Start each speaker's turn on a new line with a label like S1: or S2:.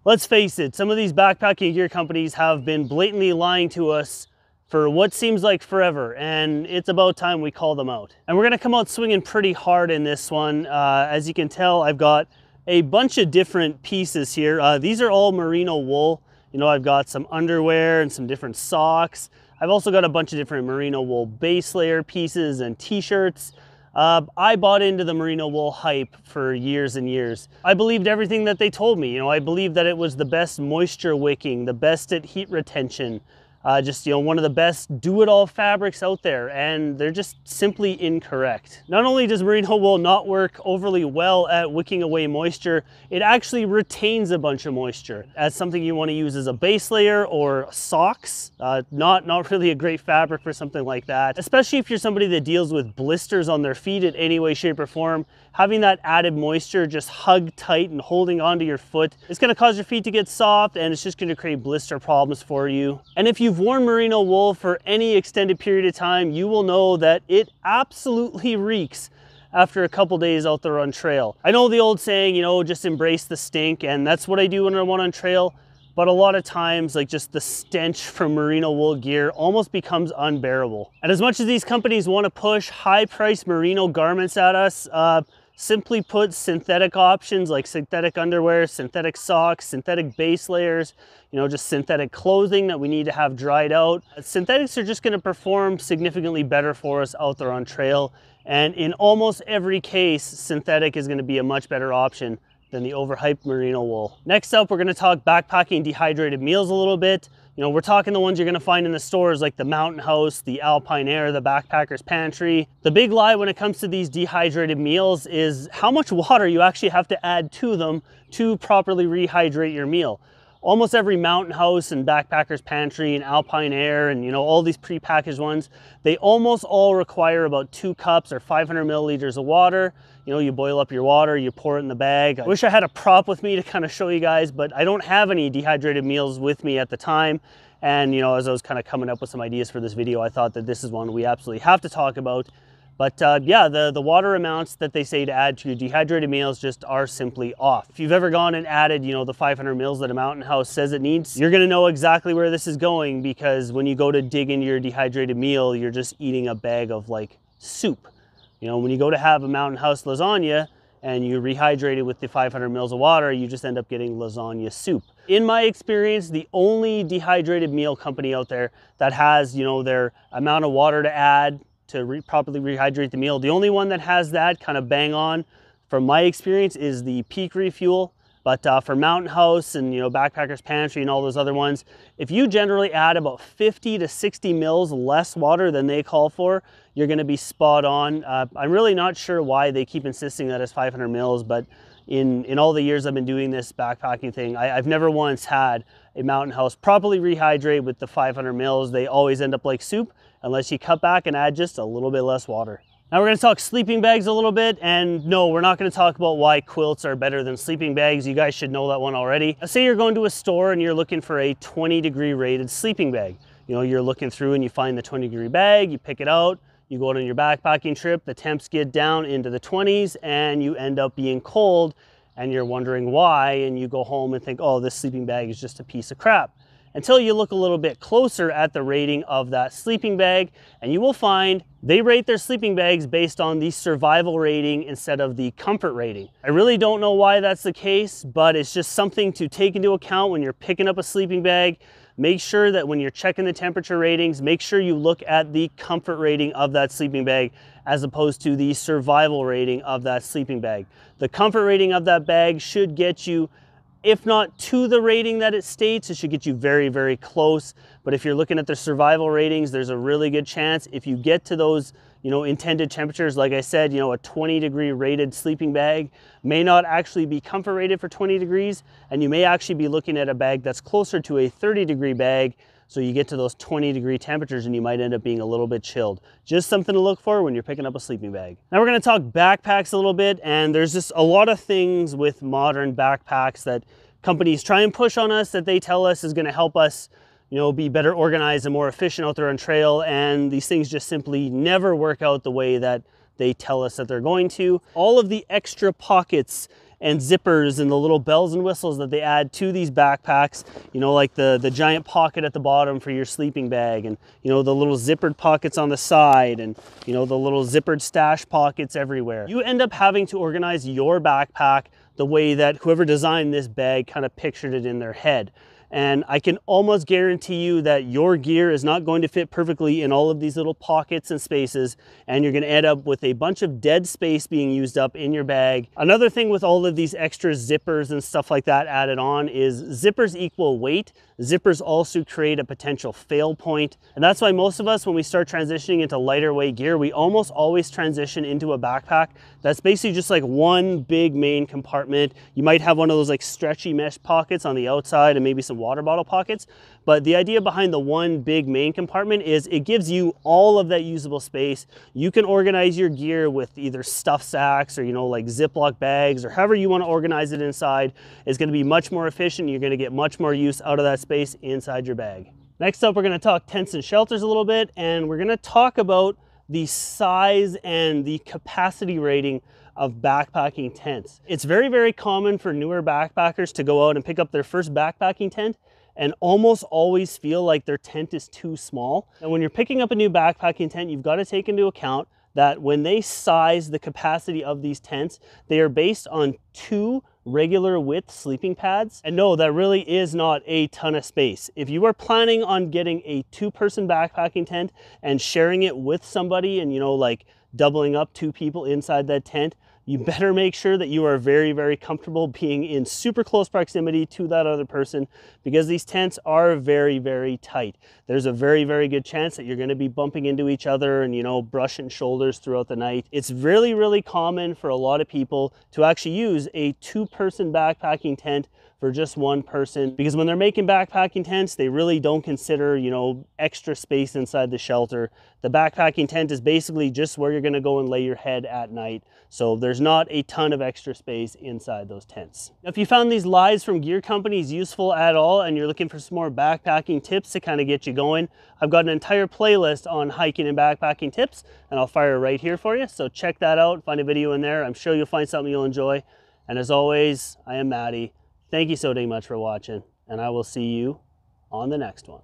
S1: Let's face it, some of these backpacking gear companies have been blatantly lying to us for what seems like forever, and it's about time we call them out. And we're gonna come out swinging pretty hard in this one. As you can tell, I've got a bunch of different pieces here. These are all merino wool. You know, I've got some underwear and some different socks. I've also got a bunch of different merino wool base layer pieces and t-shirts. I bought into the merino wool hype for years and years. I believed everything that they told me. You know, I believed that it was the best moisture wicking, the best at heat retention, just, you know, one of the best do-it-all fabrics out there, and they're just simply incorrect. Not only does merino wool not work overly well at wicking away moisture, it actually retains a bunch of moisture. As something you want to use as a base layer or socks, not really a great fabric for something like that. Especially if you're somebody that deals with blisters on their feet in any way, shape, or form. Having that added moisture just hugged tight and holding onto your foot, it's going to cause your feet to get soft, and it's just going to create blister problems for you. And if you've worn merino wool for any extended period of time, you will know that it absolutely reeks after a couple days out there on trail. I know the old saying, you know, just embrace the stink, and that's what I do when I'm on trail. But a lot of times, like, just the stench from merino wool gear almost becomes unbearable. And as much as these companies want to push high-priced merino garments at us, simply put, synthetic options like synthetic underwear, synthetic socks, synthetic base layers, you know, just synthetic clothing that we need to have dried out. Synthetics are just going to perform significantly better for us out there on trail. And in almost every case, synthetic is going to be a much better option than the overhyped merino wool. Next up, we're going to talk backpacking dehydrated meals a little bit. You know, we're talking the ones you're going to find in the stores like the Mountain House, the Alpine Air, the Backpacker's Pantry. The big lie when it comes to these dehydrated meals is how much water you actually have to add to them to properly rehydrate your meal. Almost every Mountain House and Backpacker's Pantry and Alpine Air and, you know, all these prepackaged ones, they almost all require about 2 cups or 500 milliliters of water. You know, you boil up your water, you pour it in the bag. I wish I had a prop with me to kind of show you guys, but I don't have any dehydrated meals with me at the time. And, you know, as I was kind of coming up with some ideas for this video, I thought that this is one we absolutely have to talk about. But yeah, the water amounts that they say to add to your dehydrated meals just are simply off. If you've ever gone and added, you know, the 500 mils that a Mountain House says it needs, you're gonna know exactly where this is going, because when you go to dig into your dehydrated meal, you're just eating a bag of like soup. You know, when you go to have a Mountain House lasagna and you rehydrate it with the 500 mils of water, you just end up getting lasagna soup. In my experience, the only dehydrated meal company out there that has, you know, their amount of water to add to properly rehydrate the meal, the only one that has that kind of bang on from my experience is the Peak Refuel. But for Mountain House and, you know, Backpacker's Pantry and all those other ones, if you generally add about 50 to 60 mils less water than they call for, you're going to be spot on. I'm really not sure why they keep insisting that it's 500 mils, but in all the years I've been doing this backpacking thing, I've never once had a Mountain House properly rehydrate with the 500 mils. They always end up like soup unless you cut back and add just a little bit less water. Now we're going to talk sleeping bags a little bit, and no, we're not going to talk about why quilts are better than sleeping bags. You guys should know that one already. Let's say you're going to a store and you're looking for a 20-degree rated sleeping bag. You know, you're looking through and you find the 20-degree bag, you pick it out, you go out on your backpacking trip, the temps get down into the 20s and you end up being cold and you're wondering why, and you go home and think, oh, this sleeping bag is just a piece of crap. Until you look a little bit closer at the rating of that sleeping bag, and you will find they rate their sleeping bags based on the survival rating instead of the comfort rating. I really don't know why that's the case, but it's just something to take into account when you're picking up a sleeping bag. Make sure that when you're checking the temperature ratings, make sure you look at the comfort rating of that sleeping bag as opposed to the survival rating of that sleeping bag. The comfort rating of that bag should get you, if not to the rating that it states, it should get you very, very close. But if you're looking at the survival ratings, there's a really good chance if you get to those, you know, intended temperatures, like I said, you know, a 20-degree rated sleeping bag may not actually be comfort rated for 20 degrees, and you may actually be looking at a bag that's closer to a 30-degree bag. So you get to those 20-degree temperatures and you might end up being a little bit chilled. Just something to look for when you're picking up a sleeping bag. Now we're going to talk backpacks a little bit, and there's just a lot of things with modern backpacks that companies try and push on us that they tell us is going to help us, you know, be better organized and more efficient out there on trail, and these things just simply never work out the way that they tell us that they're going to. All of the extra pockets and zippers and the little bells and whistles that they add to these backpacks, you know, like the giant pocket at the bottom for your sleeping bag, and, you know, the little zippered pockets on the side, and, you know, the little zippered stash pockets everywhere. You end up having to organize your backpack the way that whoever designed this bag kind of pictured it in their head. And I can almost guarantee you that your gear is not going to fit perfectly in all of these little pockets and spaces, and you're going to end up with a bunch of dead space being used up in your bag. Another thing with all of these extra zippers and stuff like that added on is zippers equal weight. Zippers also create a potential fail point. And that's why most of us, when we start transitioning into lighter weight gear, we almost always transition into a backpack that's basically just like one big main compartment. You might have one of those like stretchy mesh pockets on the outside and maybe some water bottle pockets. But the idea behind the one big main compartment is it gives you all of that usable space. You can organize your gear with either stuff sacks or, you know, like Ziploc bags, or however you want to organize it inside. It's going to be much more efficient. You're going to get much more use out of that space inside your bag. Next up, we're going to talk tents and shelters a little bit, and we're going to talk about the size and the capacity rating of backpacking tents. It's very, very common for newer backpackers to go out and pick up their first backpacking tent and almost always feel like their tent is too small. And when you're picking up a new backpacking tent, you've got to take into account that when they size the capacity of these tents, they are based on 2 regular width sleeping pads. And no, that really is not a ton of space. If you are planning on getting a 2-person backpacking tent and sharing it with somebody, and, you know, like doubling up 2 people inside that tent, you better make sure that you are very, very comfortable being in super close proximity to that other person, because these tents are very, very tight. There's a very, very good chance that you're going to be bumping into each other and, you know, brushing shoulders throughout the night. It's really, really common for a lot of people to actually use a 2-person backpacking tent for just 1 person, because when they're making backpacking tents, they really don't consider, you know, extra space inside the shelter. The backpacking tent is basically just where you're going to go and lay your head at night. So there's not a ton of extra space inside those tents. If you found these lies from gear companies useful at all, and you're looking for some more backpacking tips to kind of get you going, I've got an entire playlist on hiking and backpacking tips, and I'll fire it right here for you. So check that out, find a video in there. I'm sure you'll find something you'll enjoy. And as always, I am Matty. Thank you so dang much for watching, and I will see you on the next one.